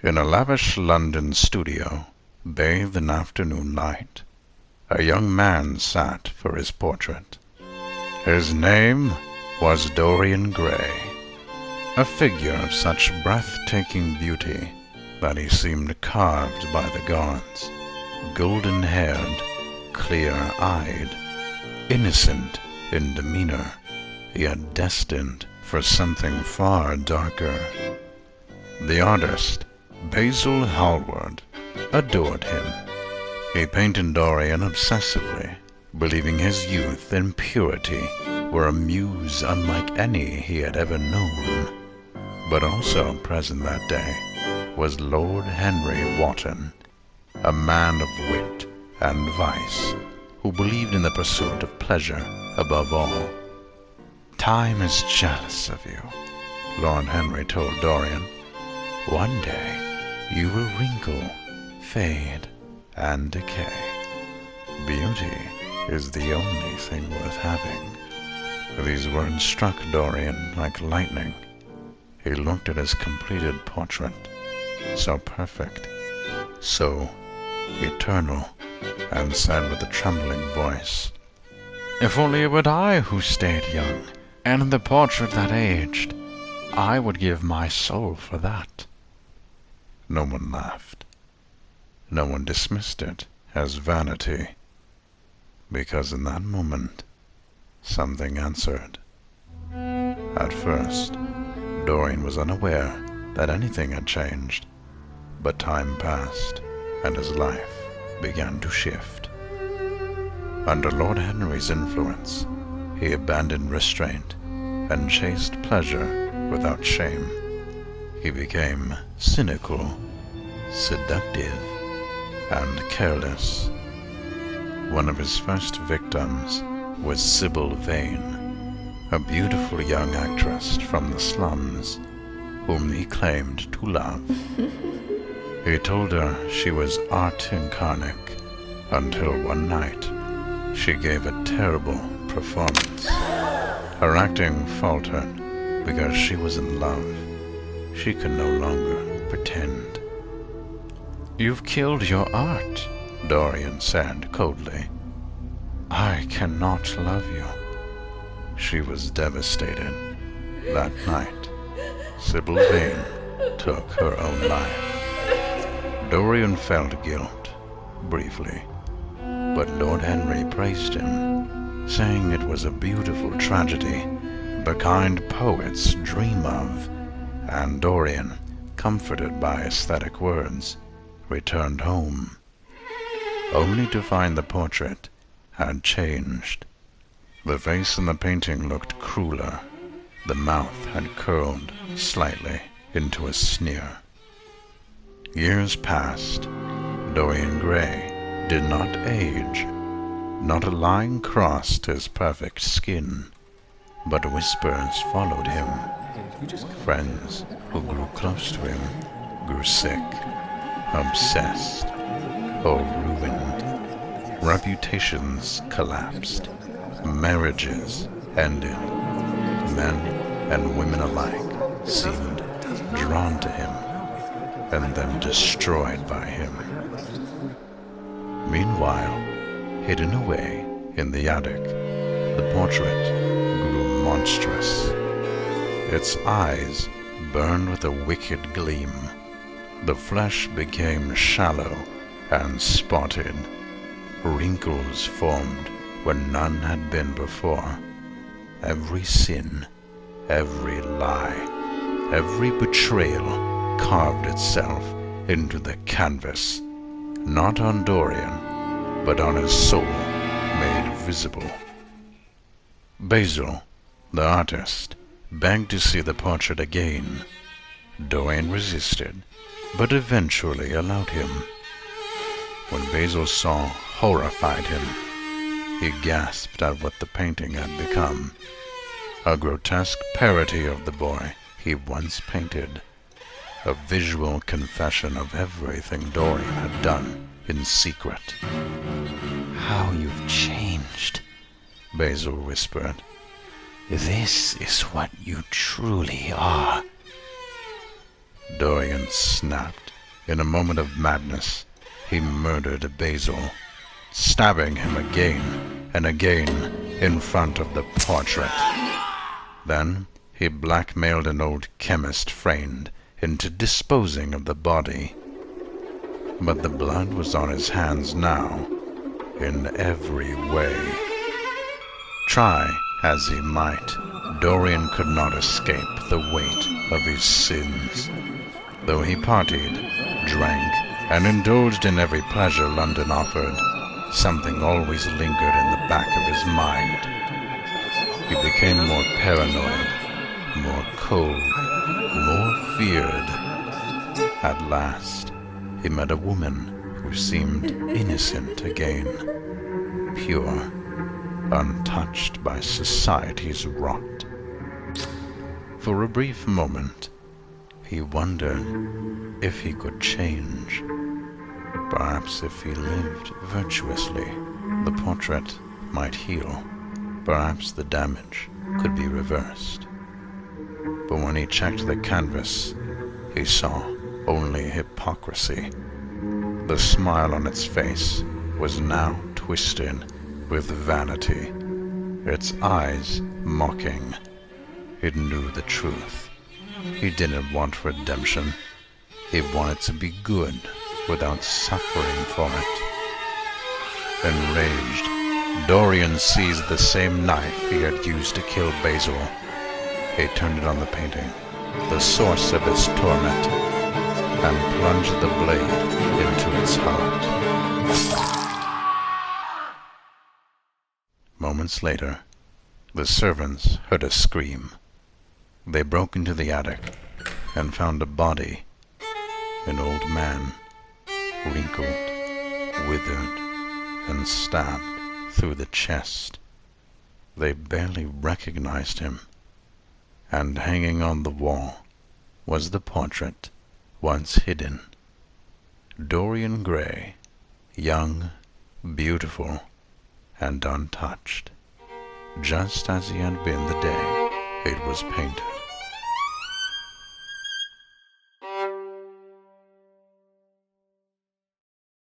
In a lavish London studio, bathed in afternoon light, a young man sat for his portrait. His name was Dorian Gray, a figure of such breathtaking beauty that he seemed carved by the gods, golden-haired, clear-eyed, innocent in demeanor, yet destined for something far darker. The artist, Basil Hallward, adored him. He painted Dorian obsessively, believing his youth and purity were a muse unlike any he had ever known. But also present that day was Lord Henry Wotton, a man of wit and vice, who believed in the pursuit of pleasure above all. "Time is jealous of you," Lord Henry told Dorian. "One day you will wrinkle, fade, and decay. Beauty is the only thing worth having." These words struck Dorian like lightning. He looked at his completed portrait, so perfect, so eternal, and said with a trembling voice, "If only it were I who stayed young, and the portrait that aged, I would give my soul for that." No one laughed. No one dismissed it as vanity, because in that moment something answered. At first, Dorian was unaware that anything had changed, but time passed, and his life began to shift. Under Lord Henry's influence, he abandoned restraint and chased pleasure without shame. He became cynical, seductive, and careless. One of his first victims was Sybil Vane, a beautiful young actress from the slums, whom he claimed to love. He told her she was art incarnate, until one night she gave a terrible performance. Her acting faltered because she was in love. She could no longer pretend. "You've killed your art," Dorian said coldly. "I cannot love you." She was devastated. That night, Sybil Vane took her own life. Dorian felt guilt, briefly, but Lord Henry praised him, saying it was a beautiful tragedy, the kind poets dream of, and Dorian, comforted by aesthetic words, returned home, only to find the portrait had changed. The face in the painting looked crueler. The mouth had curled slightly into a sneer. Years passed. Dorian Gray did not age. Not a line crossed his perfect skin, but whispers followed him. Friends who grew close to him grew sick, obsessed, or ruined. Reputations collapsed. Marriages ended. Men and women alike seemed drawn to him and then destroyed by him. Meanwhile, hidden away in the attic, the portrait grew monstrous. Its eyes burned with a wicked gleam. The flesh became shallow and spotted. Wrinkles formed where none had been before. Every sin, every lie, every betrayal carved itself into the canvas, not on Dorian, but on his soul made visible. Basil, the artist, begged to see the portrait again. Dorian resisted, but eventually allowed him. When Basil saw horrified him, he gasped at what the painting had become, a grotesque parody of the boy he once painted, a visual confession of everything Dorian had done in secret. "How you've changed," Basil whispered. "This is what you truly are." Dorian snapped. In a moment of madness, he murdered Basil, stabbing him again and again in front of the portrait. Then he blackmailed an old chemist friend into disposing of the body. But the blood was on his hands now, in every way. Try as he might, Dorian could not escape the weight of his sins. Though he partied, drank, and indulged in every pleasure London offered, something always lingered in the back of his mind. He became more paranoid, more cold, more feared. At last, he met a woman who seemed innocent again, pure, untouched by society's rot. For a brief moment, he wondered if he could change. Perhaps if he lived virtuously, the portrait might heal. Perhaps the damage could be reversed. But when he checked the canvas, he saw only hypocrisy. The smile on its face was now twisted with vanity, its eyes mocking. It knew the truth. He didn't want redemption. He wanted to be good without suffering for it. Enraged, Dorian seized the same knife he had used to kill Basil. He turned it on the painting, the source of his torment, and plunged the blade into its heart. Moments later, the servants heard a scream. They broke into the attic and found a body, an old man, wrinkled, withered, and stabbed through the chest. They barely recognized him, and hanging on the wall was the portrait once hidden. Dorian Gray, young, beautiful, and untouched, just as he had been the day it was painted.